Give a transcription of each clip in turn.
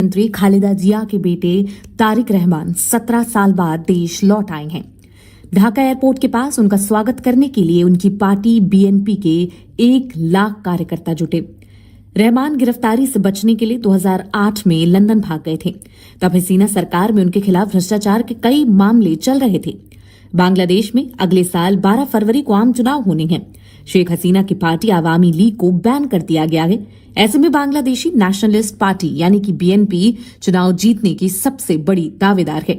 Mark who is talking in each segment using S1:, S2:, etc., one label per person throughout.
S1: मंत्री खालिदा जिया के बेटे तारिक रहमान 17 साल बाद देश लौट आए हैं। ढाका एयरपोर्ट के पास उनका स्वागत करने के लिए उनकी पार्टी बीएनपी के 1 लाख कार्यकर्ता जुटे। रहमान गिरफ्तारी से बचने के लिए 2008 में लंदन भाग गए थे। तब हसीना सरकार में उनके खिलाफ भ्रष्टाचार के कई मामले चल रहे थे। बांग्लादेश में अगले साल 12 फरवरी को आम चुनाव होने हैं। शेख हसीना की पार्टी आवामी लीग को बैन कर दिया गया है। ऐसे में बांग्लादेशी नेशनलिस्ट पार्टी यानी कि बीएनपी चुनाव जीतने की सबसे बड़ी दावेदार है।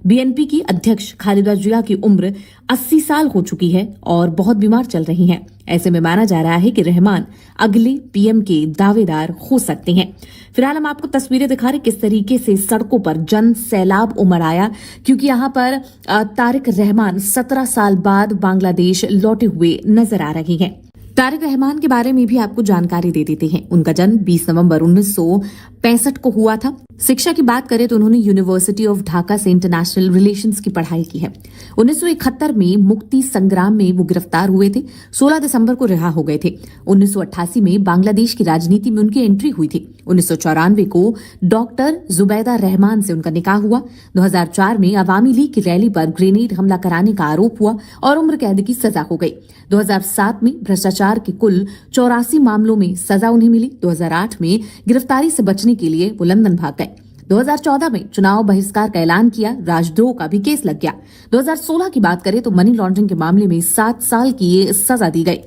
S1: बीएनपी की अध्यक्ष खालिदा जिया की उम्र 80 साल हो चुकी है और बहुत बीमार चल रही हैं। ऐसे में माना जा रहा है कि रहमान अगले पीएम के दावेदार हो सकते हैं। फिलहाल हम आपको तस्वीरें दिखा रहे किस तरीके से सड़कों पर जन सैलाब उमड़ आया, क्योंकि यहाँ पर तारिक रहमान 17 साल बाद बांग्लादेश लौटे हुए नजर आ रहे हैं। तारिक रहमान के बारे में भी आपको जानकारी दे देते हैं। उनका जन्म 20 नवंबर 1965 को हुआ था। शिक्षा की बात करें तो उन्होंने यूनिवर्सिटी ऑफ ढाका से इंटरनेशनल रिलेशंस की पढ़ाई की है। 1971 में मुक्ति संग्राम में वो गिरफ्तार हुए थे। 16 दिसंबर को रिहा हो गए थे। 1988 में बांग्लादेश की राजनीति में उनकी एंट्री हुई थी। 1994 को डॉक्टर जुबैदा रहमान से उनका निकाह हुआ। 2004 में अवामी लीग की रैली पर ग्रेनेड हमला कराने का आरोप हुआ और उम्र कैद की सजा हो गई। 2007 में भ्रष्टाचार के कुल 84 मामलों में सजा उन्हें मिली। 2008 में गिरफ्तारी से बचने के लिए वो लंदन भाग गए। 2014 में चुनाव बहिष्कार का ऐलान किया। राजद्रोह का भी केस लग गया। 2016 की बात करें तो मनी लॉन्ड्रिंग के मामले में 7 साल की सजा दी गई।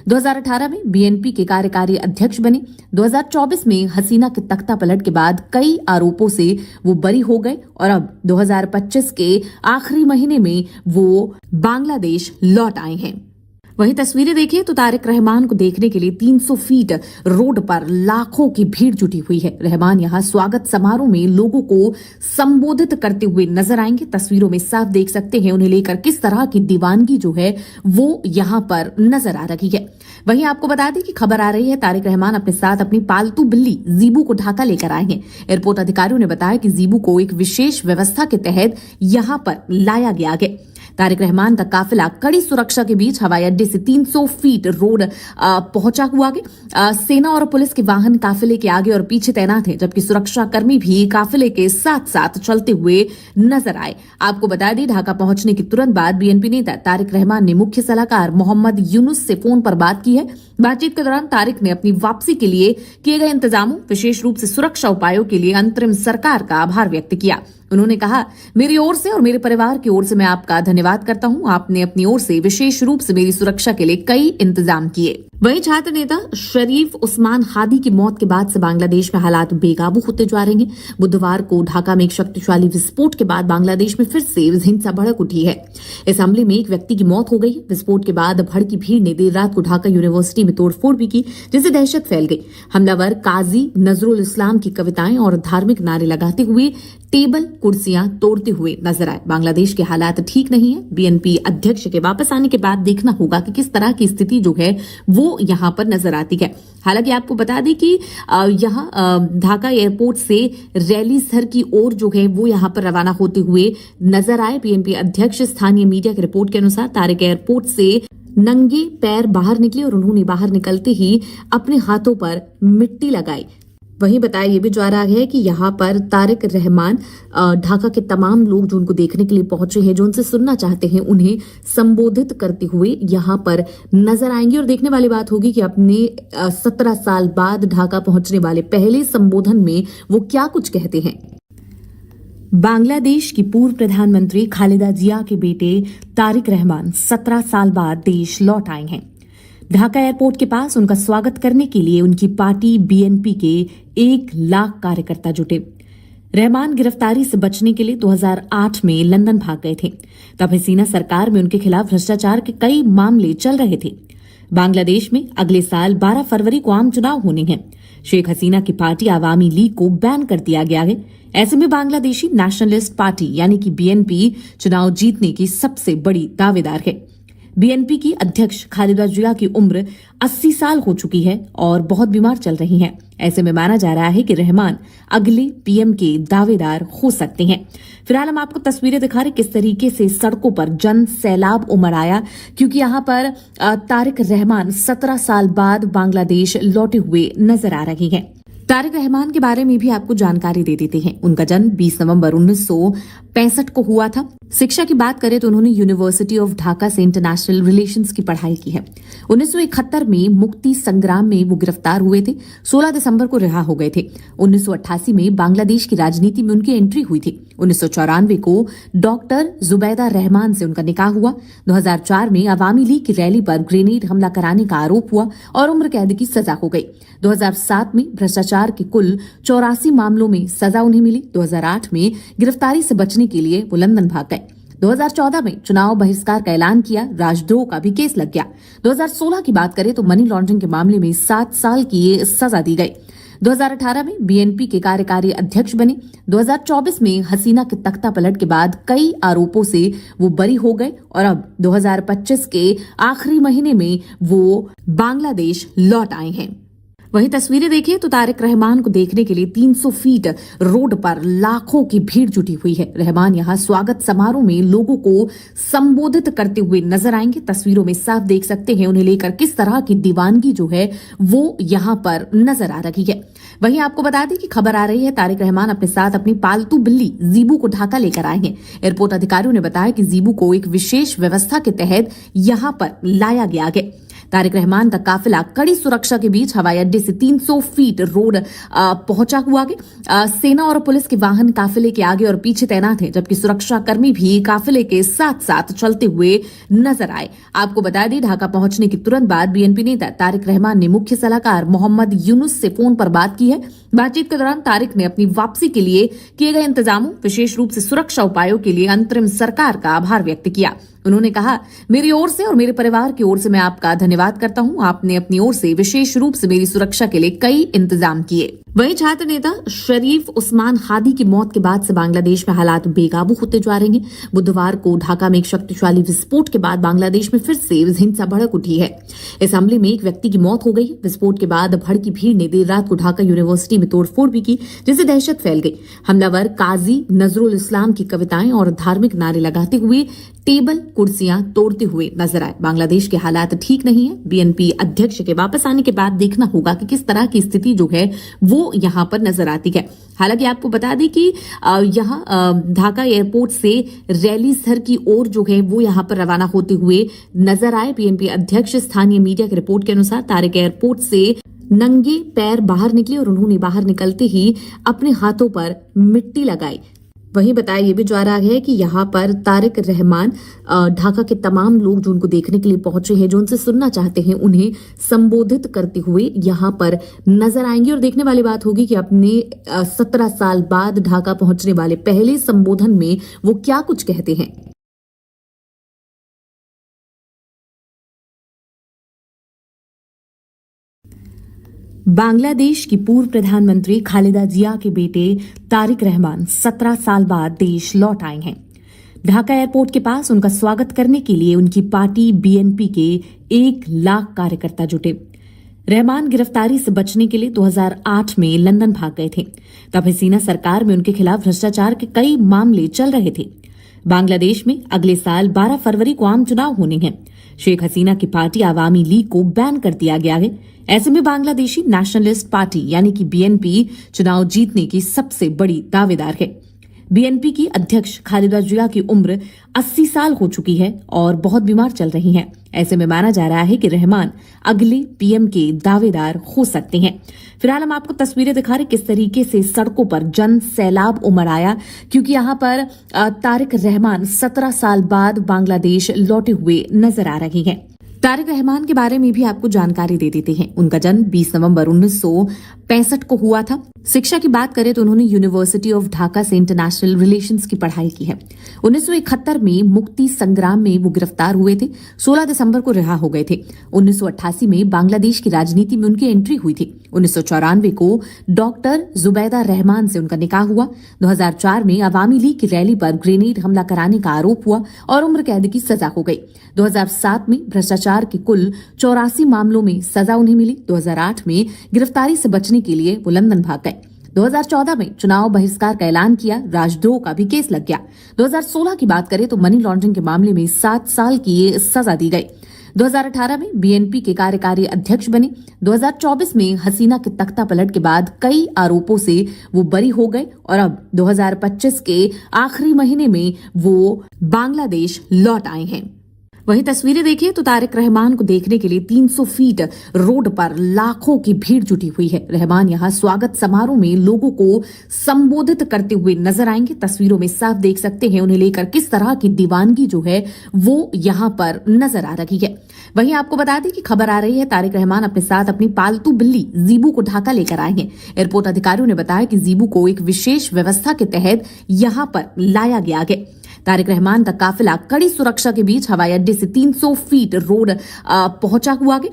S1: 2018 में बीएनपी के कार्यकारी अध्यक्ष बने। 2024 में हसीना के तख्ता पलट के बाद कई आरोपों से वो बरी हो गए और अब 2025 के आखिरी महीने में वो बांग्लादेश लौट आए हैं। वहीं तस्वीरें देखिए तो तारिक रहमान को देखने के लिए 300 फीट रोड पर लाखों की भीड़ जुटी हुई है। रहमान यहां स्वागत समारोह में लोगों को संबोधित करते हुए नजर आएंगे। तस्वीरों में साफ देख सकते हैं उन्हें लेकर किस तरह की दीवानगी जो है वो यहां पर नजर आ रही है। वहीं आपको बता दें कि खबर आ रही है तारिक रहमान अपने साथ अपनी पालतू बिल्ली जीबू को ढाका लेकर आए हैं। एयरपोर्ट अधिकारियों ने बताया कि जीबू को एक विशेष व्यवस्था के तहत यहां पर लाया गया है। तारिक रहमान का काफिला कड़ी सुरक्षा के बीच हवाई अड्डे से 300 फीट रोड पहुंचा हुआ है। सेना और पुलिस के वाहन काफिले के आगे और पीछे तैनात हैं, जबकि सुरक्षा कर्मी भी काफिले के साथ साथ चलते हुए नजर आए। आपको बता दें ढाका पहुंचने के तुरंत बाद बीएनपी नेता तारिक रहमान ने मुख्य सलाहकार मोहम्मद यूनुस से फोन पर बात की है। बातचीत के दौरान तारिक ने अपनी वापसी के लिए किए गए इंतजामों, विशेष रूप से सुरक्षा उपायों के लिए अंतरिम सरकार का आभार व्यक्त किया। उन्होंने कहा, मेरी ओर से और मेरे परिवार की ओर से मैं आपका धन्यवाद करता हूं। आपने अपनी ओर से विशेष रूप से मेरी सुरक्षा के लिए कई इंतजाम किए। वहीं छात्र नेता शरीफ उस्मान हादी की मौत के बाद से बांग्लादेश में हालात बेकाबू होते जा रहे हैं। बुधवार को ढाका में एक शक्तिशाली विस्फोट के बाद बांग्लादेश में फिर से हिंसा भड़क उठी है। इस हमले में एक व्यक्ति की मौत हो गई। विस्फोट के बाद भड़की भीड़ ने देर रात को ढाका यूनिवर्सिटी में तोड़फोड़ भी की, जिससे दहशत फैल गई। हमलावर काजी नजरुल इस्लाम की कविताएं और धार्मिक नारे लगाते हुए टेबल कुर्सियां तोड़ते हुए नजर आए। बांग्लादेश के हालात ठीक नहीं है। बीएनपी अध्यक्ष के वापस आने के बाद देखना होगा कि किस तरह की स्थिति जो है वो यहां पर नजर आती है। हालांकि आपको बता दें कि यहां ढाका एयरपोर्ट से रैली सर की ओर जो है वो यहां पर रवाना होते हुए नजर आए। बीएनपी अध्यक्ष स्थानीय मीडिया की रिपोर्ट के अनुसार तारिक एयरपोर्ट से नंगे पैर बाहर निकले और उन्होंने बाहर निकलते ही अपने हाथों पर मिट्टी लगाई। वहीं बताया ये भी जा रहा है कि यहाँ पर तारिक रहमान ढाका के तमाम लोग जो उनको देखने के लिए पहुंचे हैं, जो उनसे सुनना चाहते हैं, उन्हें संबोधित करते हुए यहाँ पर नजर आएंगे। और देखने वाली बात होगी कि अपने 17 साल बाद ढाका पहुंचने वाले पहले संबोधन में वो क्या कुछ कहते हैं। बांग्लादेश की पूर्व प्रधानमंत्री खालिदा जिया के बेटे तारिक रहमान 17 साल बाद देश लौट आए हैं। ढाका एयरपोर्ट के पास उनका स्वागत करने के लिए उनकी पार्टी बीएनपी के 1 लाख कार्यकर्ता जुटे। रहमान गिरफ्तारी से बचने के लिए 2008 में लंदन भाग गए थे। तब हसीना सरकार में उनके खिलाफ भ्रष्टाचार के कई मामले चल रहे थे। बांग्लादेश में अगले साल 12 फरवरी को आम चुनाव होने हैं। शेख हसीना की पार्टी आवामी लीग को बैन कर दिया गया है। ऐसे में बांग्लादेशी नेशनलिस्ट पार्टी यानी कि बीएनपी चुनाव जीतने की सबसे बड़ी दावेदार है। बीएनपी की अध्यक्ष खालिदा जिया की उम्र 80 साल हो चुकी है और बहुत बीमार चल रही हैं। ऐसे में माना जा रहा है कि रहमान अगले पीएम के दावेदार हो सकते हैं। फिलहाल हम आपको तस्वीरें दिखा रहे किस तरीके से सड़कों पर जन सैलाब उमड़ आया, क्योंकि यहाँ पर तारिक रहमान 17 साल बाद बांग्लादेश लौटे हुए नजर आ रहे हैं। तारिक रहमान के बारे में भी आपको जानकारी दे देते हैं। उनका जन्म 20 नवंबर 1965 को हुआ था। शिक्षा की बात करें तो उन्होंने यूनिवर्सिटी ऑफ ढाका से इंटरनेशनल रिलेशंस की पढ़ाई की है। 1971 में मुक्ति संग्राम में वो गिरफ्तार हुए थे। 16 दिसंबर को रिहा हो गए थे। 1988 में बांग्लादेश की राजनीति में उनकी एंट्री हुई थी। 1994 को डॉक्टर जुबैदा रहमान से उनका निकाह हुआ। 2004 में अवामी लीग की रैली पर ग्रेनेड हमला कराने का आरोप हुआ और उम्र कैद की सजा हो गई। 2007 में भ्रष्टाचार के कुल 84 मामलों में सजा उन्हें मिली। 2008 में गिरफ्तारी से बचने के लिए वो लंदन भाग गए। 2014 में चुनाव बहिष्कार का ऐलान किया। राजद्रोह का भी केस लग गया। 2016 की बात करें तो मनी लॉन्ड्रिंग के मामले में 7 साल की सजा दी गई। 2018 में बीएनपी के कार्यकारी अध्यक्ष बने। 2024 में हसीना के तख्ता पलट के बाद कई आरोपों से वो बरी हो गए और अब 2025 के आखिरी महीने में वो बांग्लादेश लौट आए हैं। वहीं तस्वीरें देखिए तो तारिक रहमान को देखने के लिए 300 फीट रोड पर लाखों की भीड़ जुटी हुई है। रहमान यहां स्वागत समारोह में लोगों को संबोधित करते हुए नजर आएंगे। तस्वीरों में साफ देख सकते हैं उन्हें लेकर किस तरह की दीवानगी जो है वो यहां पर नजर आ रही है। वहीं आपको बता दें कि खबर आ रही है तारिक रहमान अपने साथ अपनी पालतू बिल्ली जीबू को ढाका लेकर आए हैं। एयरपोर्ट अधिकारियों ने बताया कि जीबू को एक विशेष व्यवस्था के तहत यहां पर लाया गया है। तारिक रहमान का काफिला कड़ी सुरक्षा के बीच हवाई अड्डे से 300 फीट रोड पहुंचा हुआ है। सेना और पुलिस के वाहन काफिले के आगे और पीछे तैनात हैं, जबकि सुरक्षा कर्मी भी काफिले के साथ साथ चलते हुए नजर आए। आपको बता दें ढाका पहुंचने के तुरंत बाद बीएनपी नेता तारिक रहमान ने मुख्य सलाहकार मोहम्मद यूनुस से फोन पर बात की है। बातचीत के दौरान तारिक ने अपनी वापसी के लिए किए गए इंतजामों, विशेष रूप से सुरक्षा उपायों के लिए अंतरिम सरकार का आभार व्यक्त किया। उन्होंने कहा, मेरी ओर से और मेरे परिवार की ओर से मैं आपका धन्यवाद करता हूं। आपने अपनी ओर से विशेष रूप से मेरी सुरक्षा के लिए कई इंतजाम किए। वहीं छात्र नेता शरीफ उस्मान हादी की मौत के बाद से बांग्लादेश में हालात बेकाबू होते जा रहे हैं। बुधवार को ढाका में एक शक्तिशाली विस्फोट के बाद बांग्लादेश में फिर से हिंसा भड़क उठी है। इस हमले में एक व्यक्ति की मौत हो गई। विस्फोट के बाद भड़की भीड़ ने देर रात को ढाका यूनिवर्सिटी में तोड़फोड़ भी की, जिससे दहशत फैल गई। हमलावर काजी नजरुल इस्लाम की कविताएं और धार्मिक नारे लगाते हुए टेबल कुर्सियां तोड़ते हुए नजर आए। बांग्लादेश के हालात ठीक नहीं है। बीएनपी अध्यक्ष के वापस आने के बाद देखना होगा कि किस तरह की स्थिति जो है वो यहां पर नजर आती है। हालांकि आपको बता दें कि यहां ढाका एयरपोर्ट से रैली स्थल की ओर जो है वो यहां पर रवाना होते हुए नजर आए। बीएनपी अध्यक्ष स्थानीय मीडिया की रिपोर्ट के अनुसार तारिक एयरपोर्ट से नंगे पैर बाहर निकले और उन्होंने बाहर निकलते ही अपने हाथों पर मिट्टी लगाई। वहीं बताया ये भी जा रहा है कि यहाँ पर तारिक रहमान ढाका के तमाम लोग जो उनको देखने के लिए पहुंचे हैं, जो उनसे सुनना चाहते हैं, उन्हें संबोधित करते हुए यहाँ पर नजर आएंगे। और देखने वाली बात होगी कि अपने 17 साल बाद ढाका पहुंचने वाले पहले संबोधन में वो क्या कुछ कहते हैं। बांग्लादेश की पूर्व प्रधानमंत्री खालिदा जिया के बेटे तारिक रहमान 17 साल बाद देश लौट आए हैं। ढाका एयरपोर्ट के पास उनका स्वागत करने के लिए उनकी पार्टी बीएनपी के 1 लाख कार्यकर्ता जुटे। रहमान गिरफ्तारी से बचने के लिए 2008 में लंदन भाग गए थे। तब हसीना सरकार में उनके खिलाफ भ्रष्टाचार के कई मामले चल रहे थे। बांग्लादेश में अगले साल 12 फरवरी को आम चुनाव होने हैं। शेख हसीना की पार्टी अवामी लीग को बैन कर दिया गया है। ऐसे में बांग्लादेशी नेशनलिस्ट पार्टी यानी कि बीएनपी चुनाव जीतने की सबसे बड़ी दावेदार है। बीएनपी की अध्यक्ष खालिदा जिया की उम्र 80 साल हो चुकी है और बहुत बीमार चल रही हैं। ऐसे में माना जा रहा है कि रहमान अगले पीएम के दावेदार हो सकते हैं। फिलहाल हम आपको तस्वीरें दिखा रहे किस तरीके से सड़कों पर जन सैलाब उमड़ आया, क्योंकि यहाँ पर तारिक रहमान 17 साल बाद बांग्लादेश लौटे हुए नजर आ रहे हैं। तारिक रहमान के बारे में भी आपको जानकारी दे देते हैं। उनका जन्म 20 नवंबर 1965 को हुआ था। शिक्षा की बात करें तो उन्होंने यूनिवर्सिटी ऑफ ढाका से इंटरनेशनल रिलेशंस की पढ़ाई की है। 1971 में मुक्ति संग्राम में वो गिरफ्तार हुए थे। 16 दिसंबर को रिहा हो गए थे। 1988 में बांग्लादेश की राजनीति में उनकी एंट्री हुई थी। 1994 को डॉक्टर जुबैदा रहमान से उनका निकाह हुआ। 2004 में अवामी लीग की रैली पर ग्रेनेड हमला कराने का आरोप हुआ और उम्र कैद की सजा हो गई। 2007 में भ्रष्टाचार के कुल 84 मामलों में सजा उन्हें मिली। 2008 में गिरफ्तारी से बचने के लिए वो लंदन भाग गए। 2014 में चुनाव बहिष्कार का ऐलान किया। राजद्रोह का भी केस लग गया। 2016 की बात करें तो मनी लॉन्ड्रिंग के मामले में 7 साल की सजा दी गई। 2018 में बीएनपी के कार्यकारी अध्यक्ष बने। 2024 में हसीना के तख्ता पलट के बाद कई आरोपों से वो बरी हो गए और अब 2025 के आखिरी महीने में वो बांग्लादेश लौट आए हैं। वहीं तस्वीरें देखिए तो तारिक रहमान को देखने के लिए 300 फीट रोड पर लाखों की भीड़ जुटी हुई है। रहमान यहां स्वागत समारोह में लोगों को संबोधित करते हुए नजर आएंगे। तस्वीरों में साफ देख सकते हैं उन्हें लेकर किस तरह की दीवानगी जो है वो यहां पर नजर आ रही है। वहीं आपको बता दें कि खबर आ रही है तारिक रहमान अपने साथ अपनी पालतू बिल्ली जीबू को ढाका लेकर आए हैं। एयरपोर्ट अधिकारियों ने बताया कि जीबू को एक विशेष व्यवस्था के तहत यहां पर लाया गया है। तारिक रहमान का काफिला कड़ी सुरक्षा के बीच हवाई अड्डे से 300 फीट रोड पहुंचा हुआ है।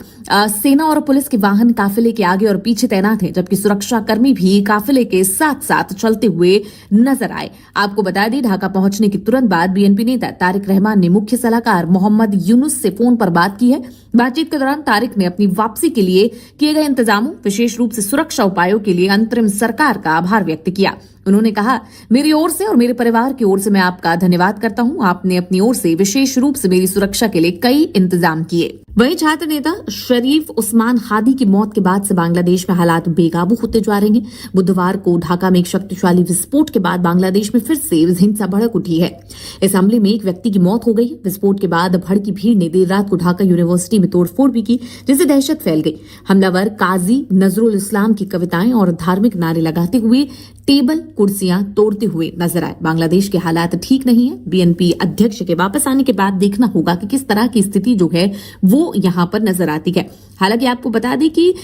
S1: सेना और पुलिस के वाहन काफिले के आगे और पीछे तैनात हैं, जबकि सुरक्षा कर्मी भी काफिले के साथ साथ चलते हुए नजर आए। आपको बता दें ढाका पहुंचने के तुरंत बाद बीएनपी नेता तारिक रहमान ने मुख्य सलाहकार मोहम्मद यूनुस से फोन पर बात की है। बातचीत के दौरान तारिक ने अपनी वापसी के लिए किए गए इंतजामों, विशेष रूप से सुरक्षा उपायों के लिए अंतरिम सरकार का आभार व्यक्त किया। उन्होंने कहा, मेरी ओर से और मेरे परिवार की ओर से मैं आपका धन्यवाद करता हूं। आपने अपनी ओर से विशेष रूप से मेरी सुरक्षा के लिए कई इंतजाम किए। वहीं छात्र नेता शरीफ उस्मान हादी की मौत के बाद से बांग्लादेश में हालात बेकाबू होते जा रहे हैं। बुधवार को ढाका में एक शक्तिशाली विस्फोट के बाद बांग्लादेश में फिर से हिंसा भड़क उठी है। इस हमले में एक व्यक्ति की मौत हो गई। विस्फोट के बाद भड़की भीड़ ने देर रात को ढाका यूनिवर्सिटी में तोड़फोड़ भी की, जिससे दहशत फैल गई। हमलावर काजी नजरुल इस्लाम की कविताएं और धार्मिक नारे लगाते हुए टेबल कुर्सियां तोड़ते हुए नजर आए। बांग्लादेश के हालात ठीक नहीं है। बीएनपी अध्यक्ष के वापस आने के बाद देखना होगा कि किस तरह की स्थिति जो है वो यहां पर नजर आती है। हालांकि आपको बता दें कि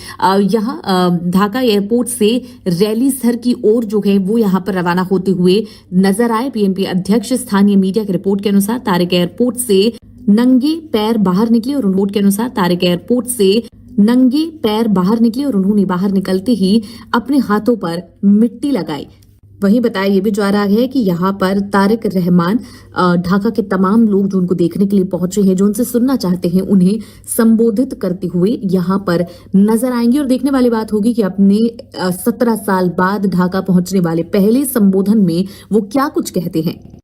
S1: यहां ढाका एयरपोर्ट से रैली स्थल की ओर जो है वो यहां पर रवाना होते हुए नजर आए। बीएनपी अध्यक्ष स्थानीय मीडिया की रिपोर्ट के अनुसार तारिक एयरपोर्ट से नंगे पैर बाहर निकले और उन्होंने बाहर निकलते ही अपने हाथों पर मिट्टी लगाई। वहीं बताया ये भी जा रहा है कि यहाँ पर तारिक रहमान ढाका के तमाम लोग जो उनको देखने के लिए पहुंचे हैं, जो उनसे सुनना चाहते हैं, उन्हें संबोधित करते हुए यहाँ पर नजर आएंगे। और देखने वाली बात होगी कि अपने 17 साल बाद ढाका पहुंचने वाले पहले संबोधन में वो क्या कुछ कहते हैं।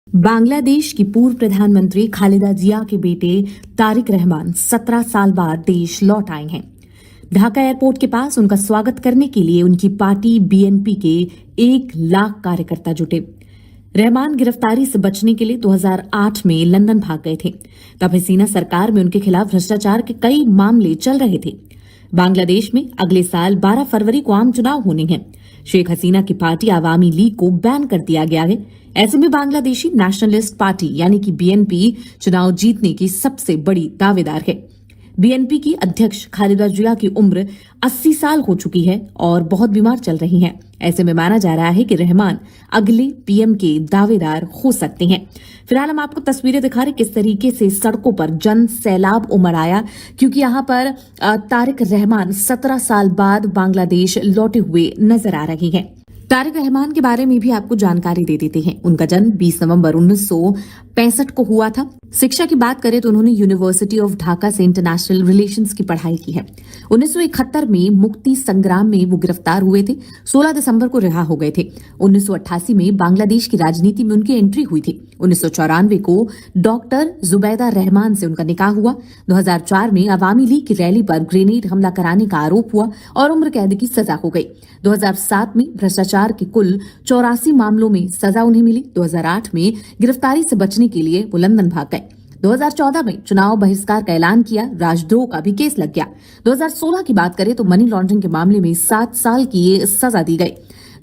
S1: बांग्लादेश की पूर्व प्रधानमंत्री खालिदा जिया के बेटे तारिक रहमान 17 साल बाद देश लौट आए हैं। ढाका एयरपोर्ट के पास उनका स्वागत करने के लिए उनकी पार्टी बीएनपी के 1 लाख कार्यकर्ता जुटे। रहमान गिरफ्तारी से बचने के लिए 2008 में लंदन भाग गए थे। तब हसीना सरकार में उनके खिलाफ भ्रष्टाचार के कई मामले चल रहे थे। बांग्लादेश में अगले साल 12 फरवरी को आम चुनाव होने हैं। शेख हसीना की पार्टी आवामी लीग को बैन कर दिया गया है। ऐसे में बांग्लादेशी नेशनलिस्ट पार्टी यानी कि बीएनपी चुनाव जीतने की सबसे बड़ी दावेदार है। बीएनपी की अध्यक्ष खालिदा जिया की उम्र 80 साल हो चुकी है और बहुत बीमार चल रही हैं। ऐसे में माना जा रहा है कि रहमान अगले पीएम के दावेदार हो सकते हैं। फिलहाल हम आपको तस्वीरें दिखा रहे किस तरीके से सड़कों पर जन सैलाब उमड़ आया, क्योंकि यहाँ पर तारिक रहमान 17 साल बाद बांग्लादेश लौटे हुए नजर आ रही हैं। तारिक रहमान के बारे में भी आपको जानकारी दे देते हैं। उनका जन्म 20 नवंबर 1965 को हुआ था। शिक्षा की बात करें तो उन्होंने यूनिवर्सिटी ऑफ ढाका से इंटरनेशनल रिलेशंस की पढ़ाई की है। 1971 में मुक्ति संग्राम में वो गिरफ्तार हुए थे। 16 दिसंबर को रिहा हो गए थे। 1988 में बांग्लादेश की राजनीति में उनकी एंट्री हुई थी। 1994 को डॉक्टर जुबैदा रहमान से उनका निकाह हुआ। 2004 में अवामी लीग की रैली पर ग्रेनेड हमला कराने का आरोप हुआ और उम्र कैद की सजा हो गई। 2007 में भ्रष्टाचार के कुल 84 मामलों में सजा उन्हें मिली। 2008 में गिरफ्तारी से बचने के लिए वो लंदन भाग गए। 2014 में चुनाव बहिष्कार का ऐलान किया। राजद्रोह का भी केस लग गया। 2016 की बात करें तो मनी लॉन्ड्रिंग के मामले में 7 साल की सजा दी गई।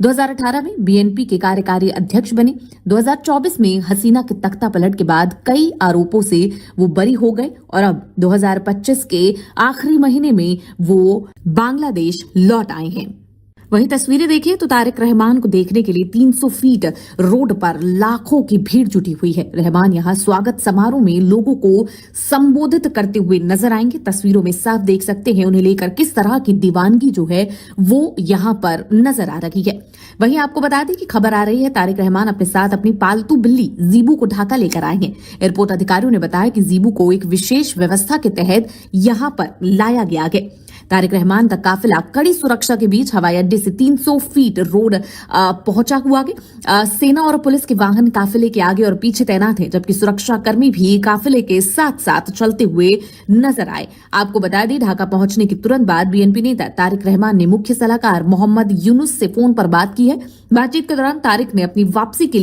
S1: 2018 में बीएनपी के कार्यकारी अध्यक्ष बने। 2024 में हसीना के तख्ता पलट के बाद कई आरोपों से वो बरी हो गए और अब 2025 के आखिरी महीने में वो बांग्लादेश लौट आए हैं। वहीं तस्वीरें देखिए तो तारिक रहमान को देखने के लिए 300 फीट रोड पर लाखों की भीड़ जुटी हुई है। रहमान यहां स्वागत समारोह में लोगों को संबोधित करते हुए नजर आएंगे। तस्वीरों में साफ देख सकते हैं उन्हें लेकर किस तरह की दीवानगी जो है वो यहां पर नजर आ रही है। वहीं आपको बता दें कि खबर आ रही है तारिक रहमान अपने साथ अपनी पालतू बिल्ली जीबू को ढाका लेकर आए हैं। एयरपोर्ट अधिकारियों ने बताया कि जीबू को एक विशेष व्यवस्था के तहत यहां पर लाया गया है। तारिक रहमान का काफिला कड़ी सुरक्षा के बीच हवाई अड्डे से 300 फीट रोड पहुंचा हुआ है। सेना और पुलिस के वाहन काफिले के आगे और पीछे तैनात हैं, जबकि सुरक्षा कर्मी भी काफिले के साथ साथ चलते हुए नजर आए। आपको बता दें, ढाका पहुंचने के तुरंत बाद बीएनपी नेता तारिक रहमान ने मुख्य सलाहकार मोहम्मद यूनुस से फोन पर बात की है। बातचीत के दौरान तारिक ने अपनी वापसी के लिए